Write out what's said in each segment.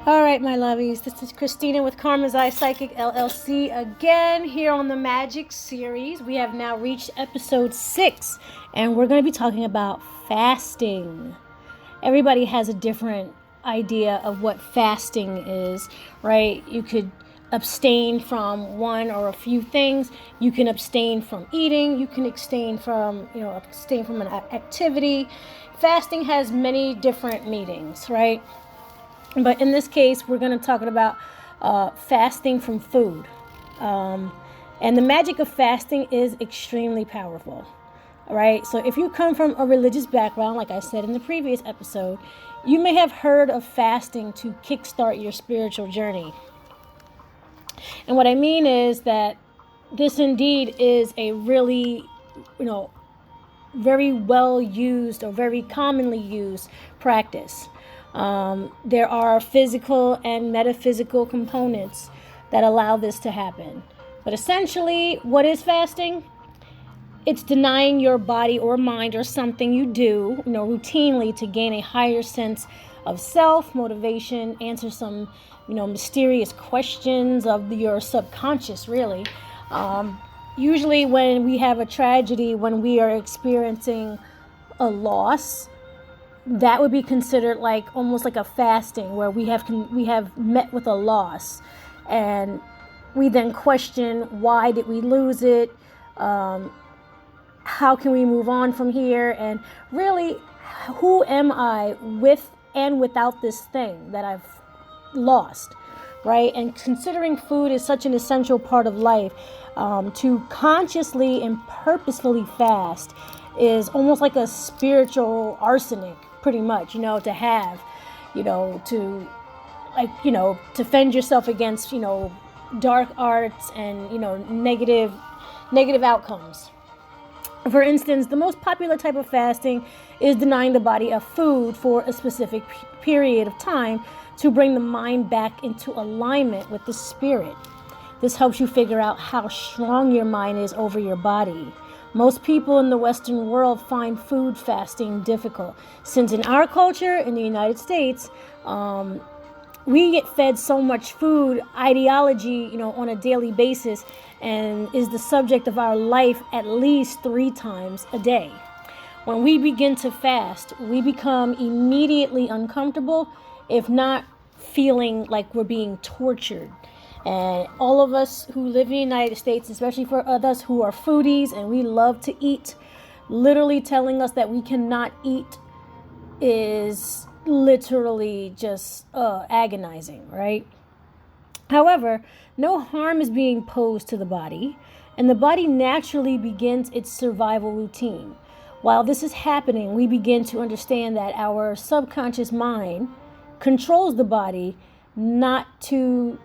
All right, my lovies, this is Christina with Karma's Eye Psychic LLC again here on the Magic series. We have now reached episode 6, and we're going to be talking about fasting. Everybody has a different idea of what fasting is, right? You could abstain from one or a few things. You can abstain from eating. You can abstain from an activity. Fasting has many different meanings, right? But in this case, we're going to talk about fasting from food. And the magic of fasting is extremely powerful. All right. So if you come from a religious background, like I said in the previous episode, you may have heard of fasting to kickstart your spiritual journey. And what I mean is that this indeed is a really, very well used or very commonly used practice. There are physical and metaphysical components that allow this to happen. But essentially, what is fasting? It's denying your body or mind or something you do, routinely to gain a higher sense of self, motivation, answer some, mysterious questions of your subconscious, really. Usually when we have a tragedy, when we are experiencing a loss, that would be considered almost like a fasting, where we have met with a loss, and we then question, why did we lose it? How can we move on from here? And really, who am I with and without this thing that I've lost, right? And considering food is such an essential part of life, to consciously and purposefully fast is almost like a spiritual arsenic, pretty much, to have, to fend yourself against, dark arts and, negative outcomes. For instance, the most popular type of fasting is denying the body of food for a specific period of time to bring the mind back into alignment with the spirit. This helps you figure out how strong your mind is over your body. Most people in the Western world find food fasting difficult, since in our culture, in the United States, we get fed so much food ideology, on a daily basis, and is the subject of our life at least 3 times a day. When we begin to fast, we become immediately uncomfortable, if not feeling like we're being tortured. And all of us who live in the United States, especially for us who are foodies and we love to eat, literally telling us that we cannot eat is literally just agonizing, right? However, no harm is being posed to the body, and the body naturally begins its survival routine. While this is happening, we begin to understand that our subconscious mind controls the body not to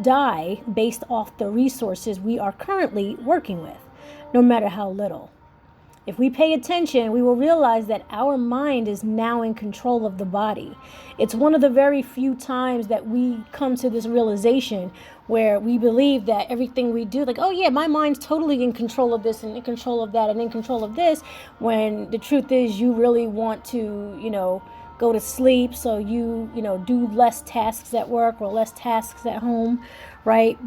die based off the resources we are currently working with, no matter how little. If we pay attention, we will realize that our mind is now in control of the body. It's one of the very few times that we come to this realization where we believe that everything we do, like, oh yeah, my mind's totally in control of this and in control of that and in control of this, when the truth is you really want to, go to sleep, so you do less tasks at work or less tasks at home, right?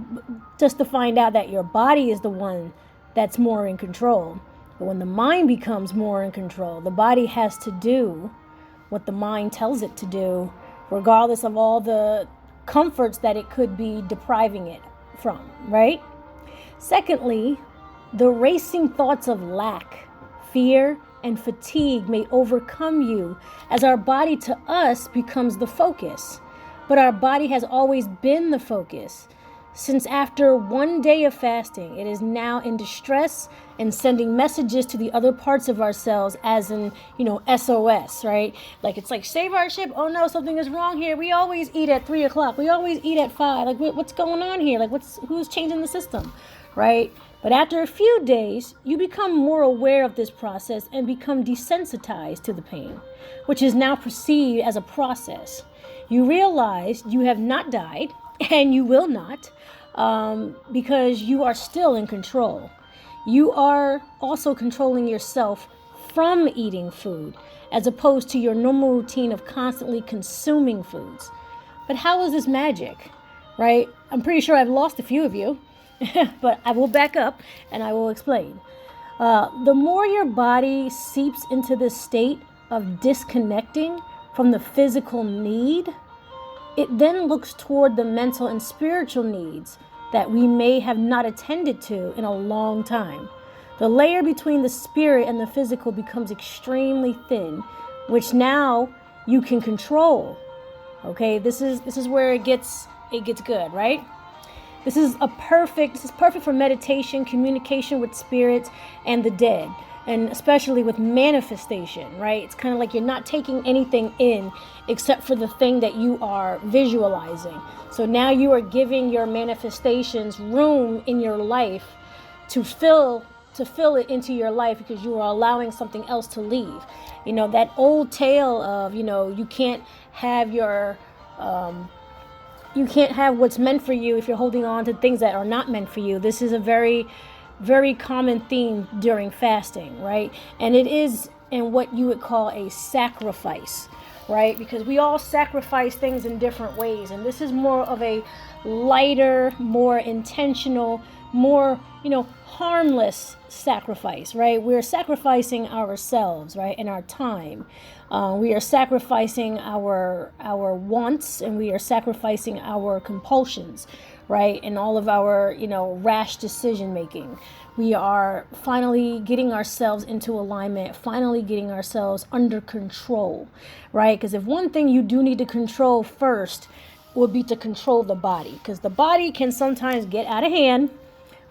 Just to find out that your body is the one that's more in control. But when the mind becomes more in control, the body has to do what the mind tells it to do, regardless of all the comforts that it could be depriving it from, right? Secondly, the racing thoughts of lack, fear, and fatigue may overcome you as our body to us becomes the focus. But our body has always been the focus. Since after 1 day of fasting, it is now in distress and sending messages to the other parts of ourselves as in, SOS, right? It's like, save our ship. Oh no, something is wrong here. We always eat at 3 o'clock. We always eat at 5. What's going on here? Who's changing the system, right? But after a few days, you become more aware of this process and become desensitized to the pain, which is now perceived as a process. You realize you have not died, and you will not, because you are still in control. You are also controlling yourself from eating food, as opposed to your normal routine of constantly consuming foods. But how is this magic, right? I'm pretty sure I've lost a few of you, but I will back up and I will explain. The more your body seeps into this state of disconnecting from the physical need, it then looks toward the mental and spiritual needs that we may have not attended to in a long time. The layer between the spirit and the physical becomes extremely thin, which now you can control. Okay, this is where it gets good, right? This is perfect for meditation, communication with spirits and the dead, and especially with manifestation, right? It's kind of like you're not taking anything in except for the thing that you are visualizing. So now you are giving your manifestations room in your life to fill it into your life, because you are allowing something else to leave. You know, that old tale of, you can't have what's meant for you if you're holding on to things that are not meant for you. This is a very, very common theme during fasting, right? And it is in what you would call a sacrifice, right? Because we all sacrifice things in different ways. And this is more of a lighter, more intentional, more, harmless sacrifice, right? We're sacrificing ourselves, right? And our time. We are sacrificing our wants, and we are sacrificing our compulsions, right? And all of our, rash decision making. We are finally getting ourselves into alignment, finally getting ourselves under control, right? Because if one thing you do need to control first would be to control the body, because the body can sometimes get out of hand,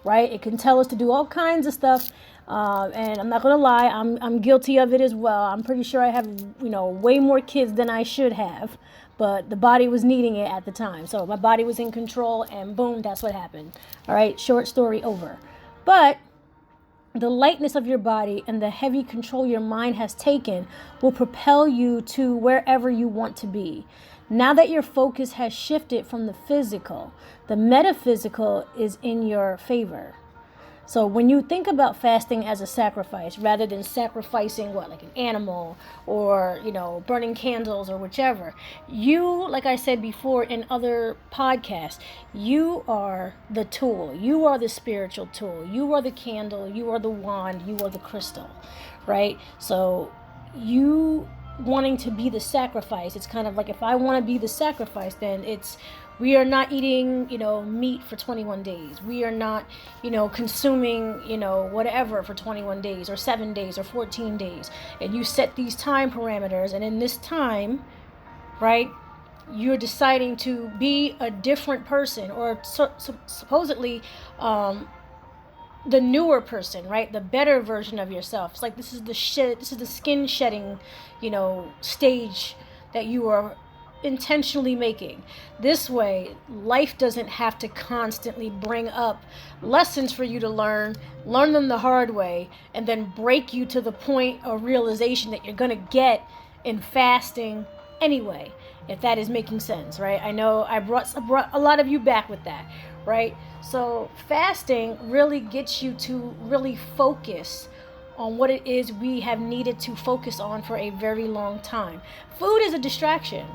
right? It can tell us to do all kinds of stuff. And I'm not going to lie, I'm guilty of it as well. I'm pretty sure I have, way more kids than I should have, but the body was needing it at the time. So my body was in control, and boom, that's what happened. All right, short story over. But the lightness of your body and the heavy control your mind has taken will propel you to wherever you want to be. Now that your focus has shifted from the physical, the metaphysical is in your favor. So when you think about fasting as a sacrifice, rather than sacrificing like an animal or, burning candles or whichever, you, like I said before in other podcasts, you are the tool. You are the spiritual tool. You are the candle. You are the wand. You are the crystal, right? So you wanting to be the sacrifice, it's kind of like, if I want to be the sacrifice, then we are not eating, meat for 21 days. We are not, consuming, whatever for 21 days or 7 days or 14 days. And you set these time parameters. And in this time, right, you're deciding to be a different person, or supposedly the newer person, right? The better version of yourself. It's like this is the skin shedding, stage that you are intentionally making. This way, life doesn't have to constantly bring up lessons for you to learn them the hard way, and then break you to the point of realization that you're going to get in fasting anyway, if that is making sense, right? I know I brought a lot of you back with that, right? So fasting really gets you to really focus on what it is we have needed to focus on for a very long time. Food is a distraction,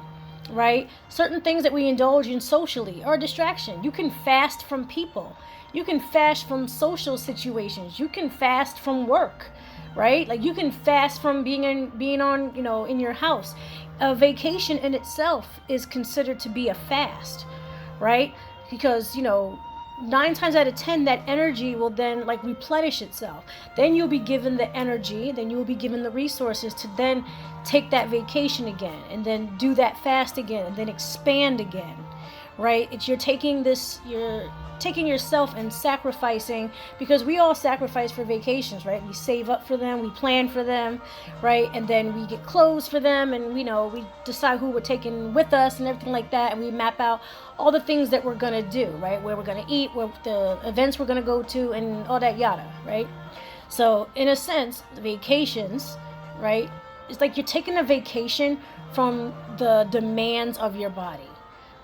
right? Certain things that we indulge in socially are a distraction. You can fast from people. You can fast from social situations. You can fast from work, right? Like you can fast from being on, in your house. A vacation in itself is considered to be a fast, right? Because, 9 times out of 10, that energy will then replenish itself. Then you'll be given the energy, then you will be given the resources to then take that vacation again, and then do that fast again, and then expand again, right? You're taking yourself and sacrificing, because we all sacrifice for vacations, right? We save up for them, we plan for them, right? And then we get clothes for them, and we decide who we're taking with us and everything like that, and we map out all the things that we're gonna do, right? Where we're gonna eat, where the events we're gonna go to, and all that yada, right? So in a sense, vacations, right? It's like you're taking a vacation from the demands of your body.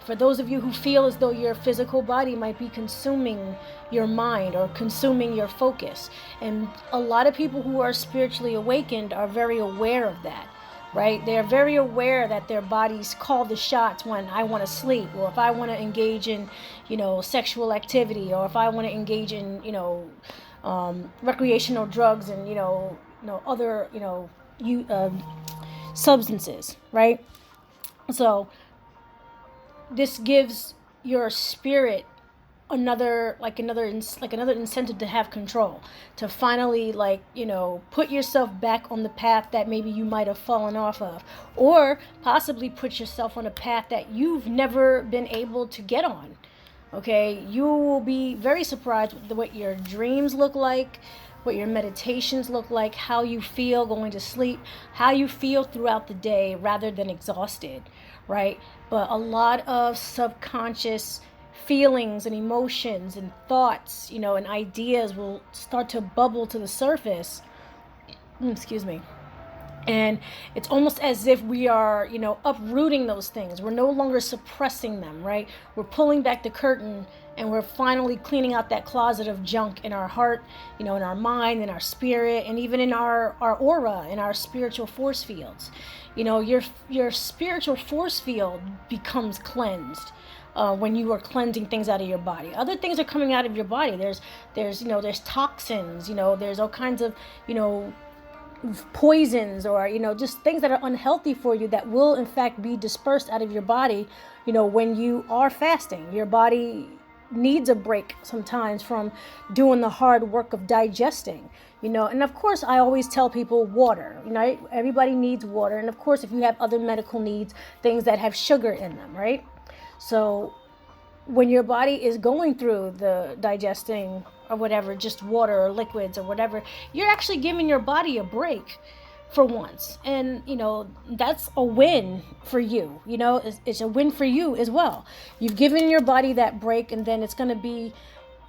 For those of you who feel as though your physical body might be consuming your mind or consuming your focus. And a lot of people who are spiritually awakened are very aware of that. right? They're very aware that their bodies call the shots when I want to sleep, or if I want to engage in, sexual activity, or if I want to engage in, recreational drugs and, other, substances, right? So this gives your spirit another incentive to have control, to finally put yourself back on the path that maybe you might have fallen off of, or possibly put yourself on a path that you've never been able to get on. Okay, you will be very surprised with what your dreams look like, what your meditations look like, how you feel going to sleep, how you feel throughout the day rather than exhausted, right? But a lot of subconscious feelings and emotions and thoughts, and ideas will start to bubble to the surface. Excuse me. And it's almost as if we are, uprooting those things. We're no longer suppressing them, right? We're pulling back the curtain and we're finally cleaning out that closet of junk in our heart, in our mind, in our spirit, and even in our aura, in our spiritual force fields. Your spiritual force field becomes cleansed when you are cleansing things out of your body. Other things are coming out of your body. There's toxins, there's all kinds of, poisons, or just things that are unhealthy for you that will in fact be dispersed out of your body when you are fasting. Your body needs a break sometimes from doing the hard work of digesting, and of course I always tell people water. Everybody needs water, and of course if you have other medical needs, things that have sugar in them, right? So when your body is going through the digesting or whatever, just water or liquids or whatever, you're actually giving your body a break for once. And, that's a win for you. It's a win for you as well. You've given your body that break, and then it's going to be,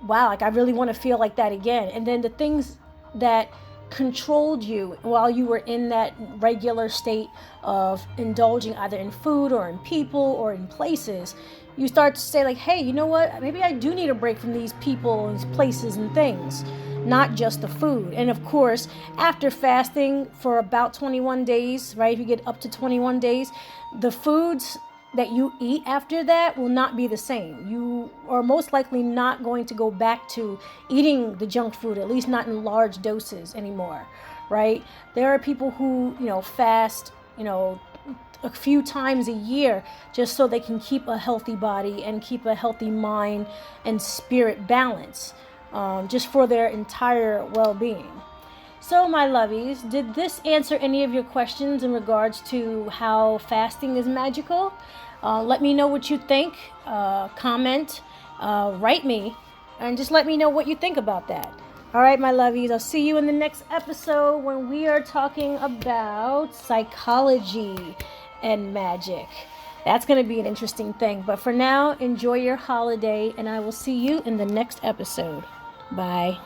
wow, I really want to feel like that again. And then the things that controlled you while you were in that regular state of indulging either in food or in people or in places, you start to say hey, you know what? Maybe I do need a break from these people and these places and things, not just the food. And of course, after fasting for about 21 days, right? If you get up to 21 days, the foods that you eat after that will not be the same. You are most likely not going to go back to eating the junk food, at least not in large doses anymore, right? There are people who, fast, a few times a year just so they can keep a healthy body and keep a healthy mind and spirit balance, just for their entire well-being. So my lovies, did this answer any of your questions in regards to how fasting is magical? Let me know what you think. Comment, write me, and just let me know what you think about that. All right, my lovies, I'll see you in the next episode when we are talking about psychology and magic. That's going to be an interesting thing. But for now, enjoy your holiday, and I will see you in the next episode. Bye.